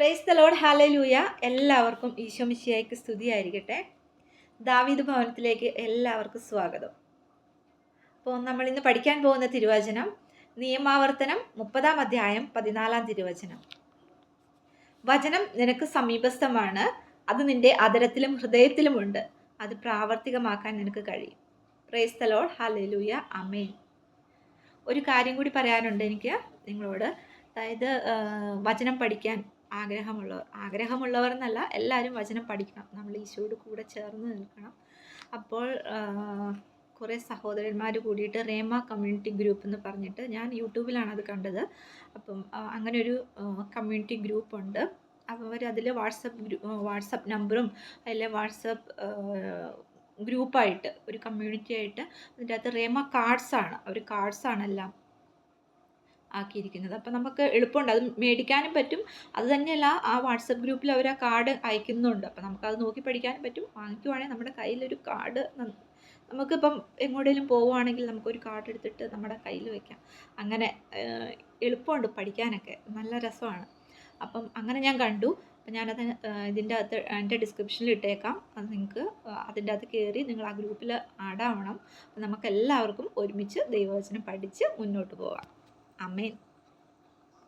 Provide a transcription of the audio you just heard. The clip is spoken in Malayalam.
Praise the Lord, hallelujah. എല്ലാവർക്കും ഈശോ മിശിഹായ്ക്ക് സ്തുതിയായിരിക്കട്ടെ. ദാവീദ് ഭവനത്തിലേക്ക് എല്ലാവർക്കും സ്വാഗതം. അപ്പോൾ നമ്മൾ ഇന്ന് പഠിക്കാൻ പോകുന്ന തിരുവചനം നിയമാവർത്തനം 30-ാം അധ്യായം 14-ാം തിരുവചനം. വചനം നിനക്ക് സമീപസ്ഥമാണ്, അത് നിന്റെ അധരത്തിലും ഹൃദയത്തിലുമുണ്ട്, അത് പ്രാവർത്തികമാക്കാൻ നിനക്ക് കഴിയും. പ്രൈസ് ദ ലോർഡ്, ഹല്ലേലൂയ, ആമേൻ. ഒരു കാര്യം കൂടി പറയാനുണ്ട് എനിക്ക് നിങ്ങളോട്. അതായത് വചനം പഠിക്കാൻ ആഗ്രഹമുള്ളവർ എന്നല്ല, എല്ലാവരും വചനം പഠിക്കണം. നമ്മൾ ഈശോയോട് കൂടെ ചേർന്ന് നിൽക്കണം. അപ്പോൾ കുറേ സഹോദരന്മാർ കൂടിയിട്ട് റേമ കമ്മ്യൂണിറ്റി ഗ്രൂപ്പ് എന്ന് പറഞ്ഞിട്ട്, ഞാൻ യൂട്യൂബിലാണ് അത് കണ്ടത്. അപ്പം അങ്ങനെ ഒരു കമ്മ്യൂണിറ്റി ഗ്രൂപ്പുണ്ട്. അപ്പോൾ അവരതിൽ വാട്സപ്പ് നമ്പറും അതിലെ വാട്സപ്പ് ഗ്രൂപ്പായിട്ട് ഒരു കമ്മ്യൂണിറ്റി ആയിട്ട് അതിൻ്റെ അകത്ത് റേമ കാർഡ്സാണ്, അവർ കാർഡ്സാണ് എല്ലാം ആക്കിയിരിക്കുന്നത്. അപ്പം നമുക്ക് എളുപ്പമുണ്ട്, അത് മേടിക്കാനും പറ്റും. അത് തന്നെയല്ല, ആ വാട്സപ്പ് ഗ്രൂപ്പിൽ അവർ ആ കാർഡ് അയക്കുന്നുണ്ട്. അപ്പം നമുക്കത് നോക്കി പഠിക്കാനും പറ്റും. വാങ്ങിക്കുവാണെങ്കിൽ നമ്മുടെ കയ്യിലൊരു കാർഡ്, നമുക്കിപ്പം എങ്ങോട്ടേലും പോവുകയാണെങ്കിൽ നമുക്കൊരു കാർഡ് എടുത്തിട്ട് നമ്മുടെ കയ്യിൽ വയ്ക്കാം. അങ്ങനെ എളുപ്പമുണ്ട് പഠിക്കാനൊക്കെ, നല്ല രസമാണ്. അപ്പം അങ്ങനെ ഞാൻ കണ്ടു. അപ്പം ഞാനത് ഇതിൻ്റെ അകത്ത് എൻ്റെ ഡിസ്ക്രിപ്ഷനിൽ ഇട്ടേക്കാം. അത് നിങ്ങൾക്ക് അതിൻ്റെ അകത്ത് കയറി നിങ്ങൾ ആ ഗ്രൂപ്പിൽ ആഡാവണം. അപ്പം നമുക്ക് എല്ലാവർക്കും ഒരുമിച്ച് ദൈവവചനം പഠിച്ച് മുന്നോട്ട് പോകാം. ആമേൻ.